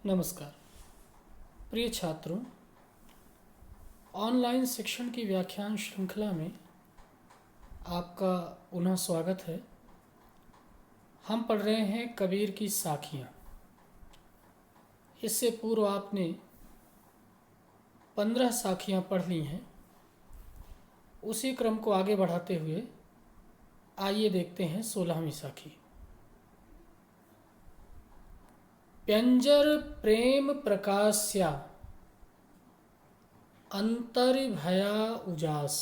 नमस्कार प्रिय छात्रों, ऑनलाइन शिक्षण की व्याख्यान श्रृंखला में आपका पुनः स्वागत है। हम पढ़ रहे हैं कबीर की साखियाँ। इससे पूर्व आपने 15 साखियाँ पढ़ ली हैं। उसी क्रम को आगे बढ़ाते हुए आइए देखते हैं 16वीं साखी। प्यंजर प्रेम प्रकाश्या अंतर्भया उजास,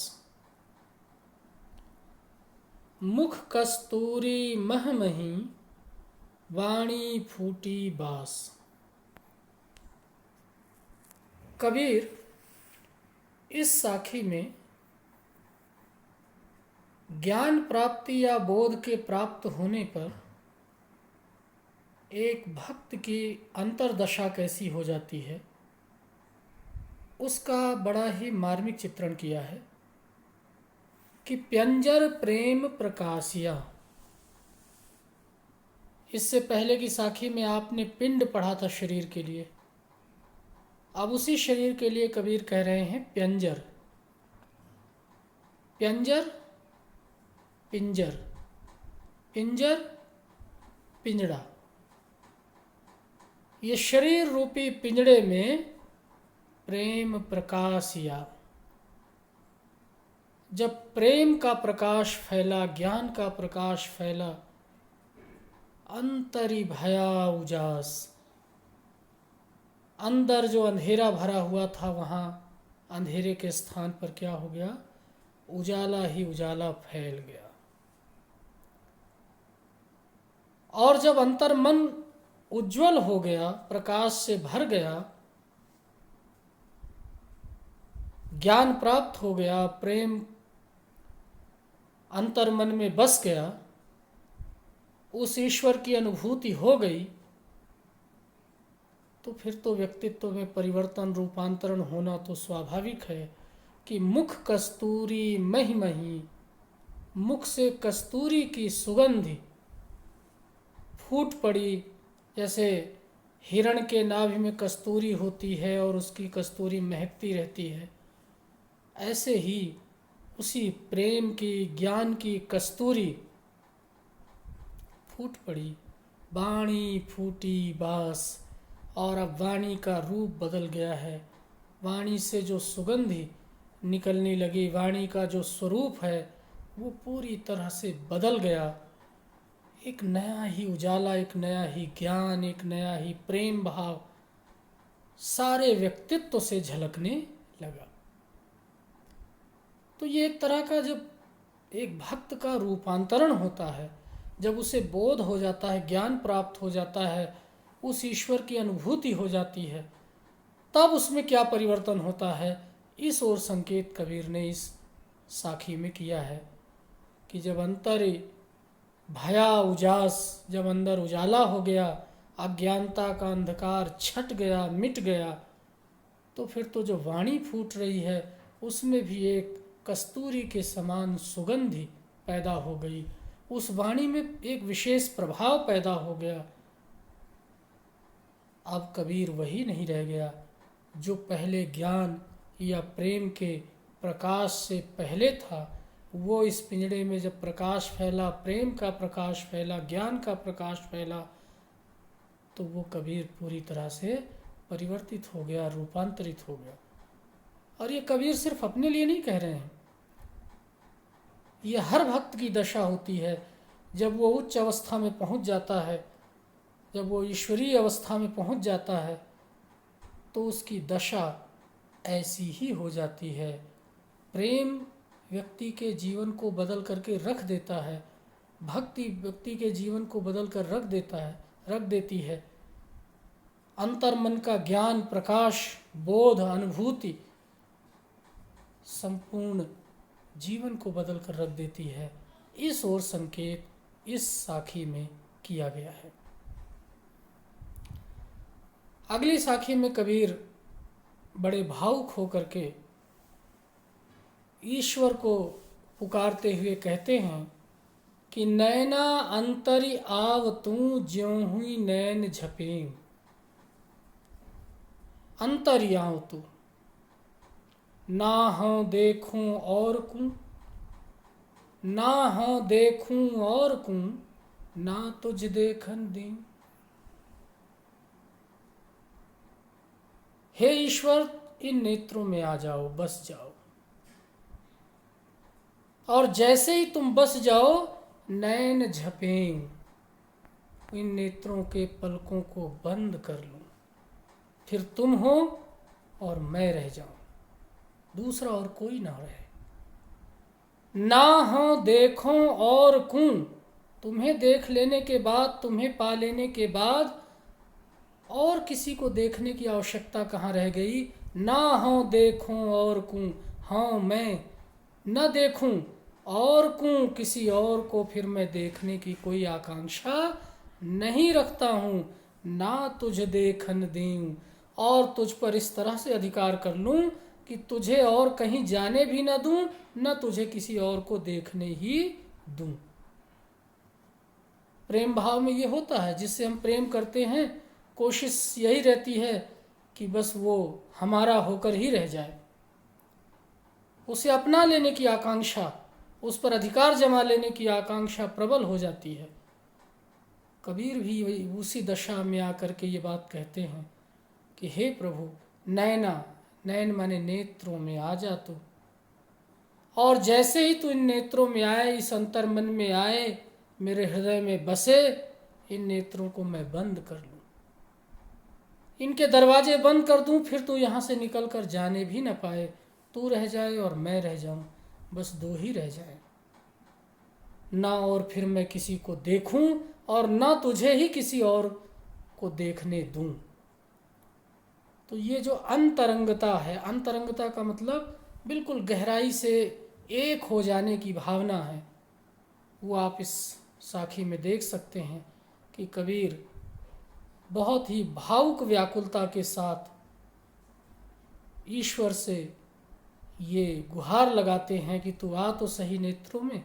मुख कस्तूरी महमही वाणी फूटी बास। कबीर इस साखी में ज्ञान प्राप्ति या बोध के प्राप्त होने पर एक भक्त की अंतर्दशा कैसी हो जाती है, उसका बड़ा ही मार्मिक चित्रण किया है कि प्यंजर प्रेम प्रकाशिया। इससे पहले की साखी में आपने पिंड पढ़ा था शरीर के लिए। अब उसी शरीर के लिए कबीर कह रहे हैं प्यंजर। प्यंजर पिंजर, पिंजर पिंजड़ा। ये शरीर रूपी पिंजड़े में प्रेम प्रकाशिया। जब प्रेम का प्रकाश फैला, ज्ञान का प्रकाश फैला, अंतरी भया उजास, अंदर जो अंधेरा भरा हुआ था वहाँ अंधेरे के स्थान पर क्या हो गया? उजाला ही उजाला फैल गया। और जब अंतर्मन उज्जवल हो गया, प्रकाश से भर गया, ज्ञान प्राप्त हो गया, प्रेम अंतर्मन में बस गया, उस ईश्वर की अनुभूति हो गई, तो फिर तो व्यक्तित्व में परिवर्तन, रूपांतरण होना तो स्वाभाविक है कि मुख कस्तूरी मही मही, मुख से कस्तूरी की सुगंधि फूट पड़ी। जैसे हिरण के नाभि में कस्तूरी होती है और उसकी कस्तूरी महकती रहती है, ऐसे ही उसी प्रेम की, ज्ञान की कस्तूरी फूट पड़ी। वाणी फूटी बास, और अब वाणी का रूप बदल गया है। वाणी से जो सुगंधि निकलने लगी, वाणी का जो स्वरूप है वो पूरी तरह से बदल गया। एक नया ही उजाला, एक नया ही ज्ञान, एक नया ही प्रेम भाव सारे व्यक्तित्व से झलकने लगा। तो ये एक तरह का जब एक भक्त का रूपांतरण होता है, जब उसे बोध हो जाता है, ज्ञान प्राप्त हो जाता है, उस ईश्वर की अनुभूति हो जाती है, तब उसमें क्या परिवर्तन होता है, इस ओर संकेत कबीर ने इस साखी में किया है कि जब अंतर भया उजास, जब अंदर उजाला हो गया, अज्ञानता का अंधकार छट गया, मिट गया, तो फिर तो जो वाणी फूट रही है उसमें भी एक कस्तूरी के समान सुगंधि पैदा हो गई। उस वाणी में एक विशेष प्रभाव पैदा हो गया। अब कबीर वही नहीं रह गया जो पहले ज्ञान या प्रेम के प्रकाश से पहले था। वो इस पिंजड़े में जब प्रकाश फैला, प्रेम का प्रकाश फैला, ज्ञान का प्रकाश फैला, तो वो कबीर पूरी तरह से परिवर्तित हो गया, रूपांतरित हो गया। और ये कबीर सिर्फ अपने लिए नहीं कह रहे हैं, ये हर भक्त की दशा होती है। जब वो उच्च अवस्था में पहुंच जाता है, जब वो ईश्वरीय अवस्था में पहुंच जाता है, तो उसकी दशा ऐसी ही हो जाती है। प्रेम व्यक्ति के जीवन को बदल करके रख देता है, भक्ति व्यक्ति के जीवन को बदल कर रख देती है। अंतर्मन का ज्ञान, प्रकाश, बोध, अनुभूति संपूर्ण जीवन को बदल कर रख देती है। इस ओर संकेत इस साखी में किया गया है। अगली साखी में कबीर बड़े भावुक होकर के ईश्वर को पुकारते हुए कहते हैं कि नैना अंतरि आव तू ज्यों हुई नैन झपें। अंतर्याओ तू, ना हूँ देखूं और कूं, ना हूँ देखूं और कूं, ना तुझ देखन दी। हे ईश्वर, इन नेत्रों में आ जाओ, बस जाओ। और जैसे ही तुम बस जाओ, नैन झपें, इन नेत्रों के पलकों को बंद कर लूं, फिर तुम हो और मैं रह जाऊं, दूसरा और कोई ना रहे। ना हो देखो और कूं, तुम्हें देख लेने के बाद, तुम्हें पा लेने के बाद और किसी को देखने की आवश्यकता कहाँ रह गई। ना हो देखूं और कूं, हाँ मैं न देखूं और कूं, किसी और को फिर मैं देखने की कोई आकांक्षा नहीं रखता हूँ। ना तुझ देखन दूं, और तुझ पर इस तरह से अधिकार कर लूं कि तुझे और कहीं जाने भी न दूं, न तुझे किसी और को देखने ही दूं। प्रेम भाव में ये होता है, जिससे हम प्रेम करते हैं कोशिश यही रहती है कि बस वो हमारा होकर ही रह जाए, उसे अपना लेने की आकांक्षा, उस पर अधिकार जमा लेने की आकांक्षा प्रबल हो जाती है। कबीर भी उसी दशा में आकर के ये बात कहते हैं कि हे प्रभु, नैना, नैन माने नेत्रों में आ जा तू, और जैसे ही तू इन नेत्रों में आए, इस अंतर मन में आए, मेरे हृदय में बसे, इन नेत्रों को मैं बंद कर लूं, इनके दरवाजे बंद कर दूं, फिर तू यहाँ से निकल कर जाने भी न पाए, तू रह जाए और मैं रह जाऊं, बस दो ही रह जाए। ना और फिर मैं किसी को देखूं और ना तुझे ही किसी और को देखने दूं। तो ये जो अंतरंगता है, अंतरंगता का मतलब बिल्कुल गहराई से एक हो जाने की भावना है, वो आप इस साखी में देख सकते हैं कि कबीर बहुत ही भावुक व्याकुलता के साथ ईश्वर से ये गुहार लगाते हैं कि तू आ तो सही नेत्रों में,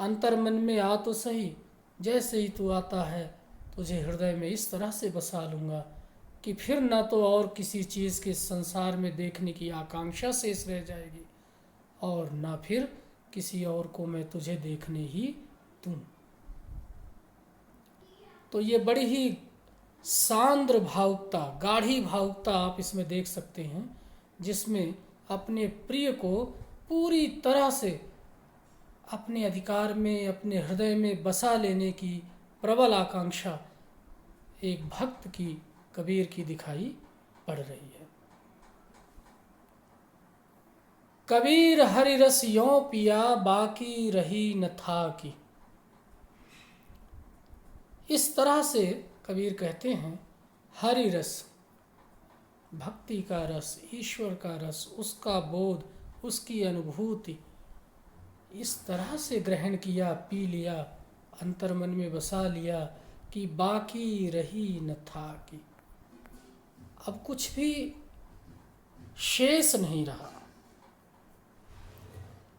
अंतर मन में आ तो सही। जैसे ही तू आता है, तुझे हृदय में इस तरह से बसा लूँगा कि फिर ना तो और किसी चीज़ के संसार में देखने की आकांक्षा शेष रह जाएगी, और ना फिर किसी और को मैं तुझे देखने ही दूँ। तो ये बड़ी ही सांद्र भावुकता, गाढ़ी भावुकता आप इसमें देख सकते हैं, जिसमें अपने प्रिय को पूरी तरह से अपने अधिकार में, अपने हृदय में बसा लेने की प्रबल आकांक्षा एक भक्त की, कबीर की दिखाई पड़ रही है। कबीर हरि रस यों पिया, बाकी रही न था की। इस तरह से कबीर कहते हैं, हरि रस, भक्ति का रस, ईश्वर का रस, उसका बोध, उसकी अनुभूति इस तरह से ग्रहण किया, पी लिया, अंतर्मन में बसा लिया कि बाकी रही न था की। अब कुछ भी शेष नहीं रहा,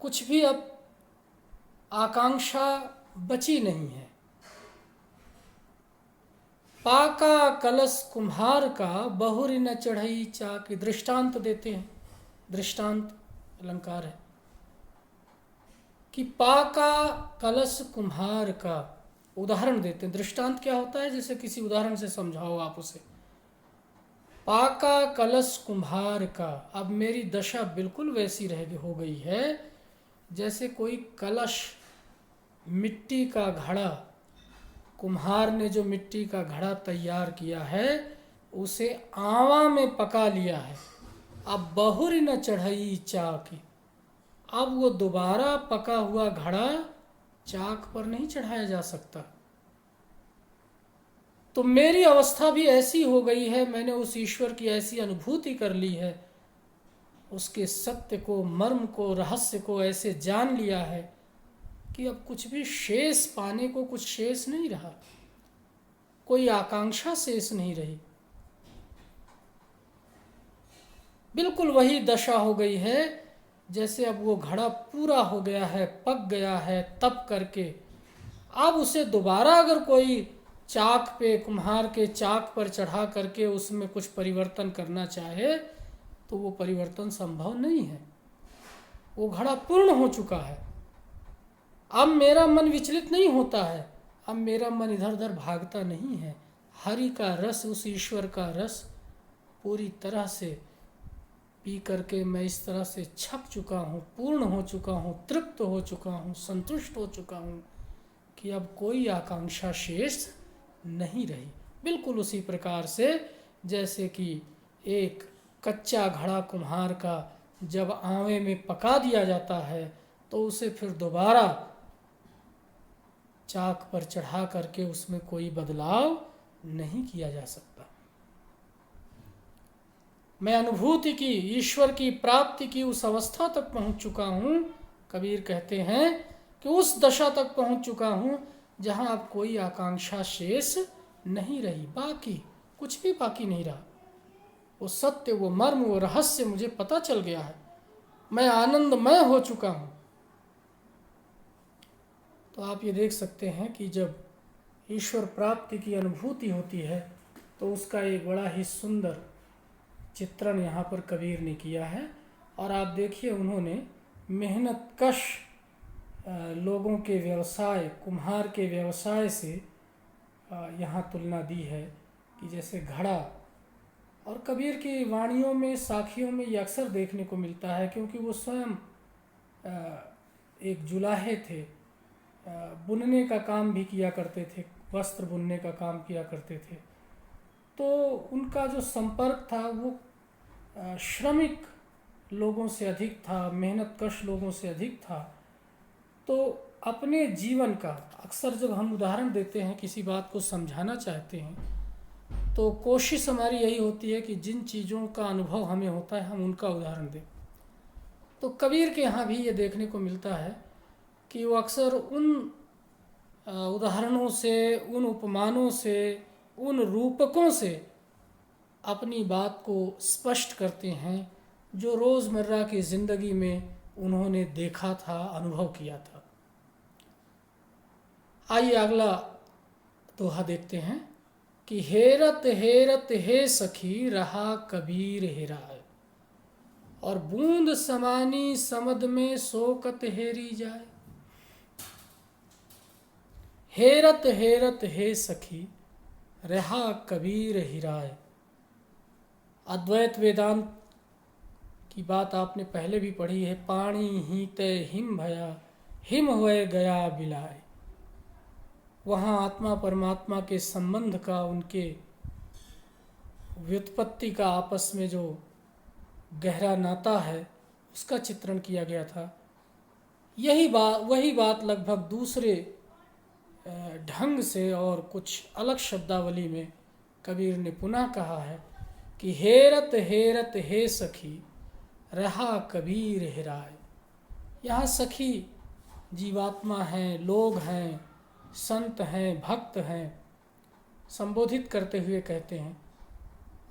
कुछ भी अब आकांक्षा बची नहीं है। पाका कलश कुम्हार का, बहुरी न चढ़ई चाकी। दृष्टांत देते हैं, दृष्टांत अलंकार है कि पाका कलश कुम्हार का, उदाहरण देते हैं। दृष्टांत क्या होता है, जैसे किसी उदाहरण से समझाओ आप उसे। पाका कलश कुम्हार का, अब मेरी दशा बिल्कुल वैसी हो गई है जैसे कोई कलश, मिट्टी का घड़ा, कुम्हार ने जो मिट्टी का घड़ा तैयार किया है उसे आवा में पका लिया है, अब बहुरी न चढ़ई चाकी। अब वो दोबारा पका हुआ घड़ा चाक पर नहीं चढ़ाया जा सकता। तो मेरी अवस्था भी ऐसी हो गई है, मैंने उस ईश्वर की ऐसी अनुभूति कर ली है, उसके सत्य को, मर्म को, रहस्य को ऐसे जान लिया है कि अब कुछ भी शेष पाने को कुछ शेष नहीं रहा, कोई आकांक्षा शेष नहीं रही। बिल्कुल वही दशा हो गई है जैसे अब वो घड़ा पूरा हो गया है, पक गया है तप करके। अब उसे दोबारा अगर कोई चाक पे, कुम्हार के चाक पर चढ़ा करके उसमें कुछ परिवर्तन करना चाहे तो वो परिवर्तन संभव नहीं है। वो घड़ा पूर्ण हो चुका है। अब मेरा मन विचलित नहीं होता है, अब मेरा मन इधर उधर भागता नहीं है। हरि का रस, उस ईश्वर का रस पूरी तरह से पी करके मैं इस तरह से छक चुका हूँ, पूर्ण हो चुका हूँ, तृप्त हो चुका हूँ, संतुष्ट हो चुका हूँ कि अब कोई आकांक्षा शेष नहीं रही। बिल्कुल उसी प्रकार से जैसे कि एक कच्चा घड़ा कुम्हार का जब आंवे में पका दिया जाता है तो उसे फिर दोबारा चाक पर चढ़ा करके उसमें कोई बदलाव नहीं किया जा सकता। मैं अनुभूति की, ईश्वर की प्राप्ति की उस अवस्था तक पहुंच चुका हूं, कबीर कहते हैं कि उस दशा तक पहुंच चुका हूं जहां अब कोई आकांक्षा शेष नहीं रही, बाकी कुछ भी बाकी नहीं रहा। वो सत्य, वो मर्म, वो रहस्य मुझे पता चल गया है। मैं आनंदमय हो चुका हूं। तो आप ये देख सकते हैं कि जब ईश्वर प्राप्ति की अनुभूति होती है तो उसका एक बड़ा ही सुंदर चित्रण यहाँ पर कबीर ने किया है। और आप देखिए, उन्होंने मेहनत कश लोगों के व्यवसाय, कुम्हार के व्यवसाय से यहाँ तुलना दी है कि जैसे घड़ा। और कबीर की वाणियों में, साखियों में ये अक्सर देखने को मिलता है, क्योंकि वो स्वयं एक जुलाहे थे, बुनने का काम भी किया करते थे, वस्त्र बुनने का काम किया करते थे। तो उनका जो संपर्क था वो श्रमिक लोगों से अधिक था, मेहनतकश लोगों से अधिक था। तो अपने जीवन का अक्सर जब हम उदाहरण देते हैं, किसी बात को समझाना चाहते हैं, तो कोशिश हमारी यही होती है कि जिन चीज़ों का अनुभव हमें होता है हम उनका उदाहरण दें। तो कबीर के यहाँ भी ये देखने को मिलता है कि वो अक्सर उन उदाहरणों से, उन उपमानों से, उन रूपकों से अपनी बात को स्पष्ट करते हैं जो रोज़मर्रा की ज़िंदगी में उन्होंने देखा था, अनुभव किया था। आइए अगला दोहा देखते हैं कि हेरत हेरत हे सखी रहा कबीर हेराए, और बूंद समानी समद में शोकत हेरी जाए। हेरत हेरत हे सखी रहा कबीर हेराए। अद्वैत वेदांत की बात आपने पहले भी पढ़ी है। पानी ही तय हिम भया, हिम हुए गया बिलाए। वहाँ आत्मा परमात्मा के संबंध का, उनके व्युत्पत्ति का आपस में जो गहरा नाता है उसका चित्रण किया गया था। वही बात लगभग दूसरे ढंग से और कुछ अलग शब्दावली में कबीर ने पुनः कहा है कि हेरत हेरत हे सखी रहा कबीर हेराए। यहाँ सखी जीवात्मा हैं, लोग हैं, संत हैं, भक्त हैं, संबोधित करते हुए कहते हैं।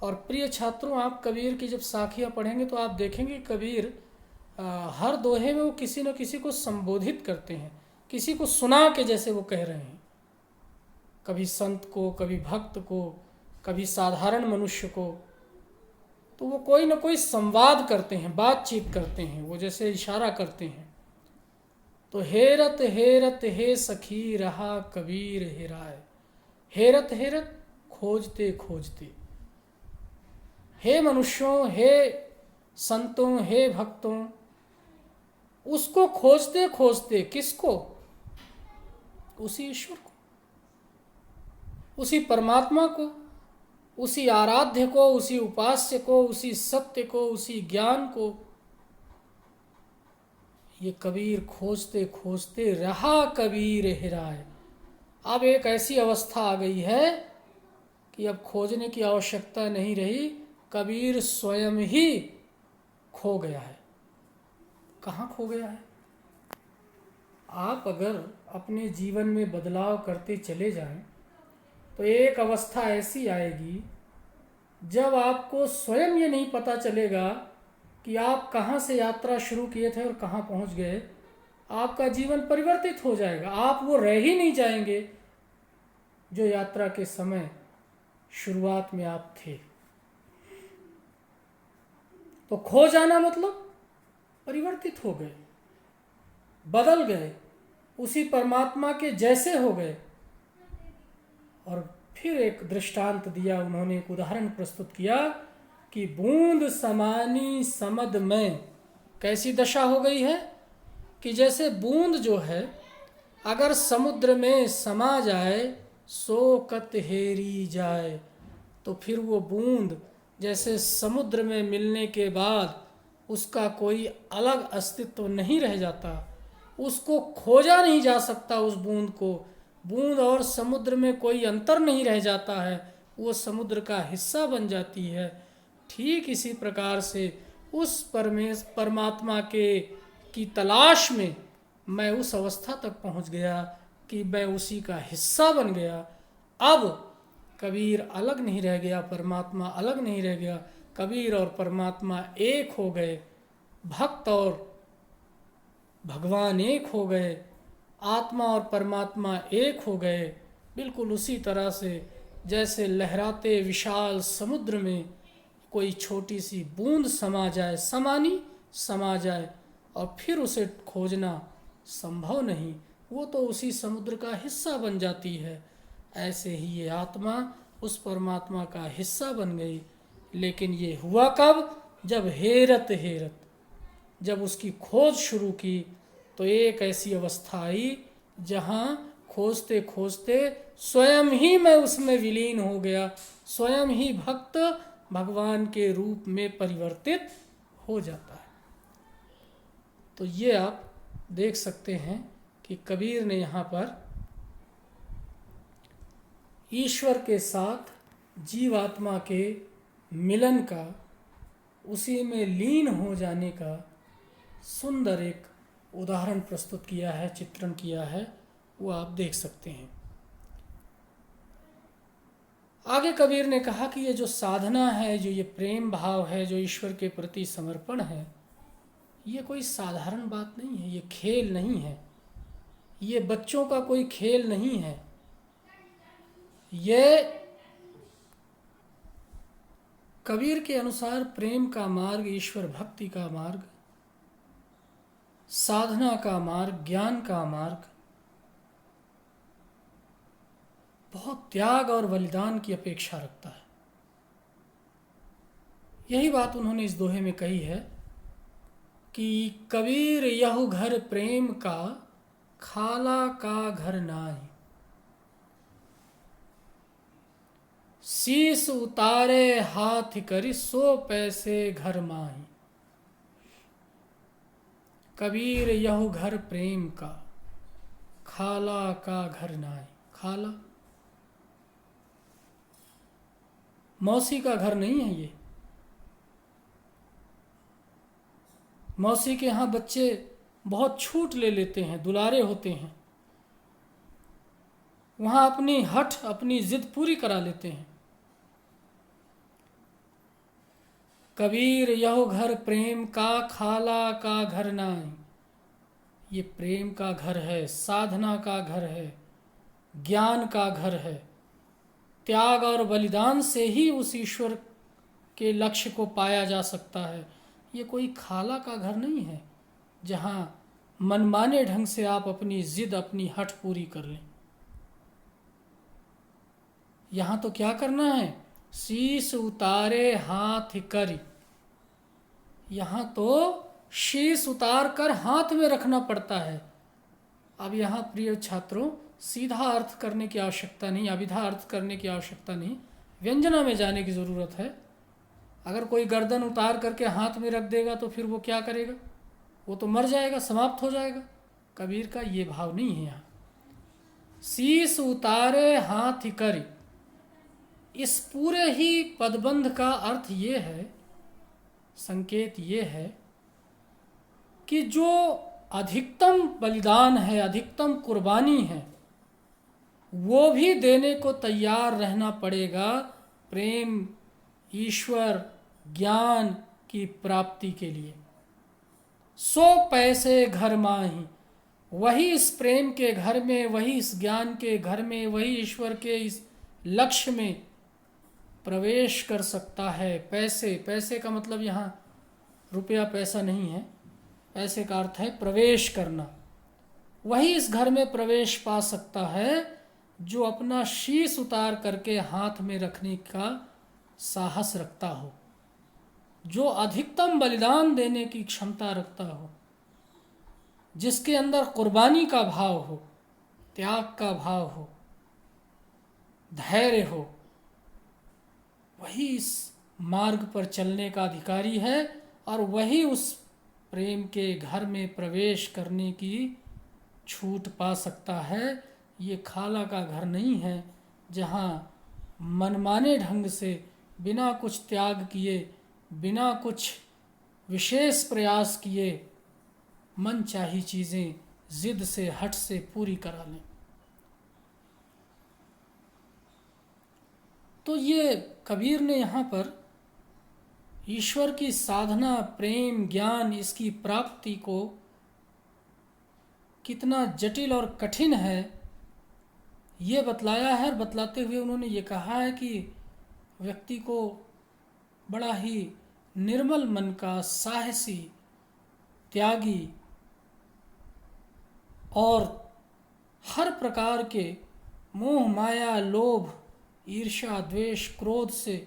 और प्रिय छात्रों, आप कबीर की जब साखियाँ पढ़ेंगे तो आप देखेंगे कबीर हर दोहे में वो किसी न किसी को संबोधित करते हैं, किसी को सुना के जैसे वो कह रहे हैं। कभी संत को, कभी भक्त को, कभी साधारण मनुष्य को। तो वो कोई न कोई संवाद करते हैं, बातचीत करते हैं, वो जैसे इशारा करते हैं। तो हेरत हेरत हे सखी रहा कबीर हेराए। हेरत हेरत खोजते खोजते, हे मनुष्यों, हे संतों, हे भक्तों, उसको खोजते खोजते, किसको? उसी ईश्वर को, उसी परमात्मा को, उसी आराध्य को, उसी उपास्य को, उसी सत्य को, उसी ज्ञान को। ये कबीर खोजते खोजते रहा कबीर हेराए। अब एक ऐसी अवस्था आ गई है कि अब खोजने की आवश्यकता नहीं रही, कबीर स्वयं ही खो गया है। कहाँ खो गया है? आप अगर अपने जीवन में बदलाव करते चले जाएं तो एक अवस्था ऐसी आएगी जब आपको स्वयं ये नहीं पता चलेगा कि आप कहाँ से यात्रा शुरू किए थे और कहाँ पहुँच गए। आपका जीवन परिवर्तित हो जाएगा, आप वो रह ही नहीं जाएंगे। जो यात्रा के समय शुरुआत में आप थे। तो खो जाना मतलब परिवर्तित हो गए, बदल गए, उसी परमात्मा के जैसे हो गए। और फिर एक दृष्टांत दिया उन्होंने, एक उदाहरण प्रस्तुत किया कि बूंद समानी समद में कैसी दशा हो गई है कि जैसे बूंद जो है अगर समुद्र में समा जाए सो कत हेरी जाए, तो फिर वो बूंद जैसे समुद्र में मिलने के बाद उसका कोई अलग अस्तित्व नहीं रह जाता, उसको खोजा नहीं जा सकता। उस बूंद को, बूंद और समुद्र में कोई अंतर नहीं रह जाता है, वो समुद्र का हिस्सा बन जाती है। ठीक इसी प्रकार से उस परमात्मा के की तलाश में मैं उस अवस्था तक पहुंच गया कि मैं उसी का हिस्सा बन गया। अब कबीर अलग नहीं रह गया, परमात्मा अलग नहीं रह गया, कबीर और परमात्मा एक हो गए, भक्त और भगवान एक हो गए, आत्मा और परमात्मा एक हो गए। बिल्कुल उसी तरह से जैसे लहराते विशाल समुद्र में कोई छोटी सी बूंद समा जाए, समा जाए और फिर उसे खोजना संभव नहीं, वो तो उसी समुद्र का हिस्सा बन जाती है। ऐसे ही ये आत्मा उस परमात्मा का हिस्सा बन गई। लेकिन ये हुआ कब? जब हेरत हेरत, जब उसकी खोज शुरू की तो एक ऐसी अवस्था आई जहाँ खोजते खोजते स्वयं ही मैं उसमें विलीन हो गया, स्वयं ही भक्त भगवान के रूप में परिवर्तित हो जाता है। तो ये आप देख सकते हैं कि कबीर ने यहाँ पर ईश्वर के साथ जीवात्मा के मिलन का, उसी में लीन हो जाने का सुंदर एक उदाहरण प्रस्तुत किया है, चित्रण किया है, वो आप देख सकते हैं। आगे कबीर ने कहा कि ये जो साधना है, जो ये प्रेम भाव है, जो ईश्वर के प्रति समर्पण है, ये कोई साधारण बात नहीं है, ये खेल नहीं है, ये बच्चों का कोई खेल नहीं है। ये कबीर के अनुसार प्रेम का मार्ग, ईश्वर भक्ति का मार्ग, साधना का मार्ग, ज्ञान का मार्ग बहुत त्याग और बलिदान की अपेक्षा रखता है। यही बात उन्होंने इस दोहे में कही है कि कबीर यहु घर प्रेम का, खाला का घर नाहि, शीस उतारे हाथ करी सो पैसे घर माही। कबीर यहु घर प्रेम का, खाला का घर नाहि। खाला मौसी का घर नहीं है ये। मौसी के यहाँ बच्चे बहुत छूट ले लेते हैं, दुलारे होते हैं, वहाँ अपनी हठ, अपनी जिद पूरी करा लेते हैं। कबीर यहो घर प्रेम का, खाला का घर नाई। ये प्रेम का घर है, साधना का घर है, ज्ञान का घर है। त्याग और बलिदान से ही उस ईश्वर के लक्ष्य को पाया जा सकता है। ये कोई खाला का घर नहीं है जहाँ मनमाने ढंग से आप अपनी जिद, अपनी हठ पूरी कर लें। यहाँ तो क्या करना है? शीश उतारे हाथ करी। यहाँ तो शीश उतार कर हाथ में रखना पड़ता है। अब यहाँ प्रिय छात्रों, सीधा अर्थ करने की आवश्यकता नहीं, अभिधा अर्थ करने की आवश्यकता नहीं, व्यंजना में जाने की ज़रूरत है। अगर कोई गर्दन उतार करके हाथ में रख देगा तो फिर वो क्या करेगा? वो तो मर जाएगा, समाप्त हो जाएगा। कबीर का ये भाव नहीं है यहाँ। शीश उतारे हाथ करी, इस पूरे ही पदबंध का अर्थ ये है, संकेत ये है कि जो अधिकतम बलिदान है, अधिकतम कुर्बानी है, वो भी देने को तैयार रहना पड़ेगा प्रेम, ईश्वर, ज्ञान की प्राप्ति के लिए। 100 पैसे घर माही, वही इस प्रेम के घर में, वही इस ज्ञान के घर में, वही ईश्वर के इस लक्ष्य में प्रवेश कर सकता है। पैसे का मतलब यहाँ रुपया पैसा नहीं है, पैसे का अर्थ है प्रवेश करना। वही इस घर में प्रवेश पा सकता है जो अपना शीश उतार करके हाथ में रखने का साहस रखता हो, जो अधिकतम बलिदान देने की क्षमता रखता हो, जिसके अंदर कुर्बानी का भाव हो, त्याग का भाव हो, धैर्य हो। वही इस मार्ग पर चलने का अधिकारी है और वही उस प्रेम के घर में प्रवेश करने की छूट पा सकता है। ये खाला का घर नहीं है जहाँ मनमाने ढंग से बिना कुछ त्याग किए, बिना कुछ विशेष प्रयास किए मन चाही चीज़ें जिद से हट से पूरी करा लें। तो ये कबीर ने यहाँ पर ईश्वर की साधना, प्रेम, ज्ञान, इसकी प्राप्ति को कितना जटिल और कठिन है ये बतलाया है। और बतलाते हुए उन्होंने ये कहा है कि व्यक्ति को बड़ा ही निर्मल मन का, साहसी, त्यागी और हर प्रकार के मोह, माया, लोभ, ईर्ष्या, द्वेष, क्रोध से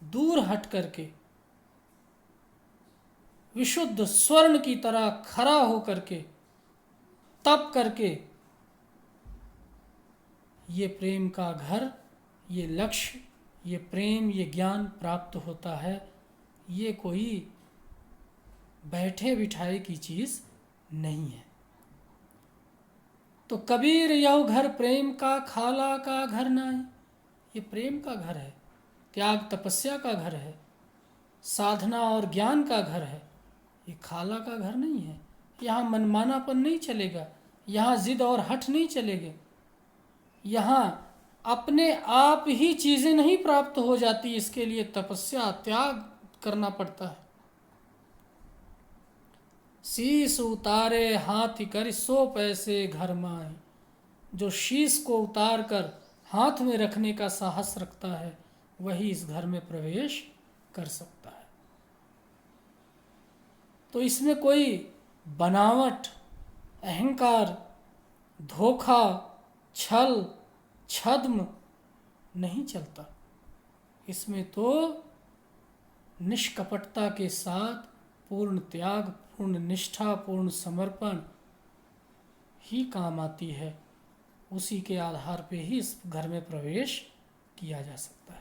दूर हट करके विशुद्ध स्वर्ण की तरह खरा हो करके, तप करके ये प्रेम का घर, ये लक्ष्य, ये प्रेम, ये ज्ञान प्राप्त होता है। ये कोई बैठे बिठाए की चीज़ नहीं है। तो कबीर यह घर प्रेम का खाला का घर नहीं, ये प्रेम का घर है, त्याग तपस्या का घर है, साधना और ज्ञान का घर है। ये खाला का घर नहीं है। यहाँ मनमानापन नहीं चलेगा, यहाँ जिद और हठ नहीं चलेगे, यहाँ अपने आप ही चीज़ें नहीं प्राप्त हो जाती, इसके लिए तपस्या, त्याग करना पड़ता है। शीश उतारे हाथ कर सो पैसे घर माए। जो शीश को उतार कर हाथ में रखने का साहस रखता है वही इस घर में प्रवेश कर सकता है। तो इसमें कोई बनावट, अहंकार, धोखा, छल, छद्म नहीं चलता। इसमें तो निष्कपटता के साथ पूर्ण त्याग, पूर्ण निष्ठा, पूर्ण समर्पण ही काम आती है। उसी के आधार पे ही इस घर में प्रवेश किया जा सकता है।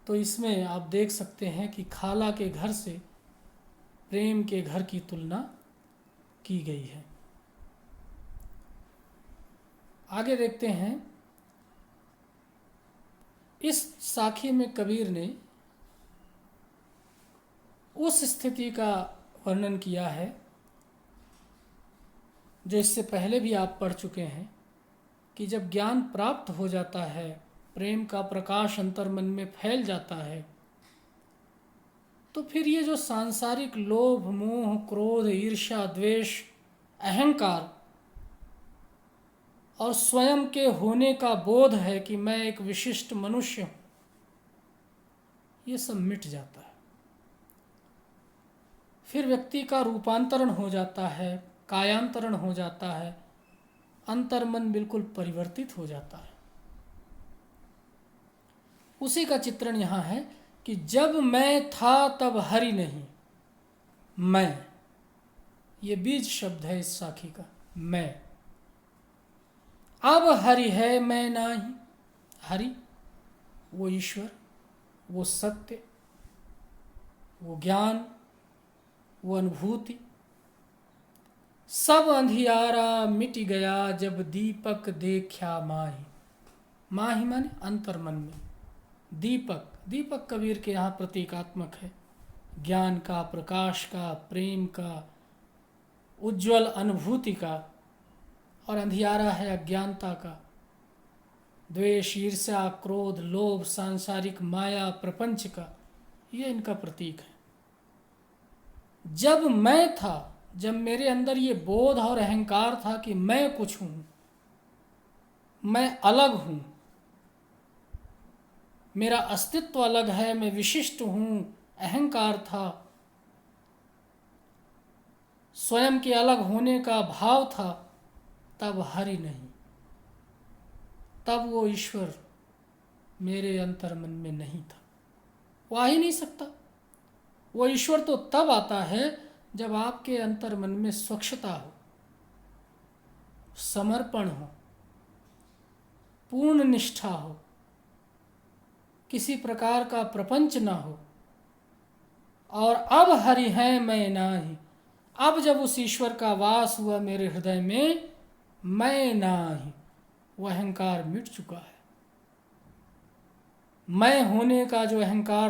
तो इसमें आप देख सकते हैं कि खाला के घर से प्रेम के घर की तुलना की गई है। आगे देखते हैं। इस साखी में कबीर ने उस स्थिति का वर्णन किया है जो इससे पहले भी आप पढ़ चुके हैं कि जब ज्ञान प्राप्त हो जाता है, प्रेम का प्रकाश अंतर्मन में फैल जाता है, तो फिर ये जो सांसारिक लोभ, मोह, क्रोध, ईर्ष्या, द्वेष, अहंकार और स्वयं के होने का बोध है कि मैं एक विशिष्ट मनुष्य हूँ, ये सब मिट जाता है। फिर व्यक्ति का रूपांतरण हो जाता है, कायांतरण हो जाता है, अंतर्मन बिल्कुल परिवर्तित हो जाता है। उसी का चित्रण यहाँ है कि जब मैं था तब हरि नहीं, मैं, ये बीज शब्द है इस साखी का, मैं। अब हरि है मैं नहीं। हरि वो ईश्वर, वो सत्य, वो ज्ञान, वो अनुभूति। सब अंधियारा मिट गया जब दीपक देखा माही। माही माने अंतर्मन में। दीपक, दीपक कबीर के यहाँ प्रतीकात्मक है, ज्ञान का, प्रकाश का, प्रेम का, उज्ज्वल अनुभूति का। और अंधियारा है अज्ञानता का, द्वेष, ईर्ष्या, क्रोध, लोभ, सांसारिक माया, प्रपंच का। ये इनका प्रतीक है। जब मैं था, जब मेरे अंदर ये बोध और अहंकार था कि मैं कुछ हूँ, मैं अलग हूँ, मेरा अस्तित्व अलग है, मैं विशिष्ट हूँ, अहंकार था, स्वयं के अलग होने का भाव था, तब हरि नहीं, तब वो ईश्वर मेरे अंतर मन में नहीं था। वो आ ही नहीं सकता। वो ईश्वर तो तब आता है जब आपके अंतर मन में स्वच्छता हो, समर्पण हो, पूर्ण निष्ठा हो, किसी प्रकार का प्रपंच ना हो। और अब हरि है मैं नाही, अब जब उस ईश्वर का वास हुआ मेरे हृदय में, मैं नाही, वह अहंकार मिट चुका है। मैं होने का जो अहंकार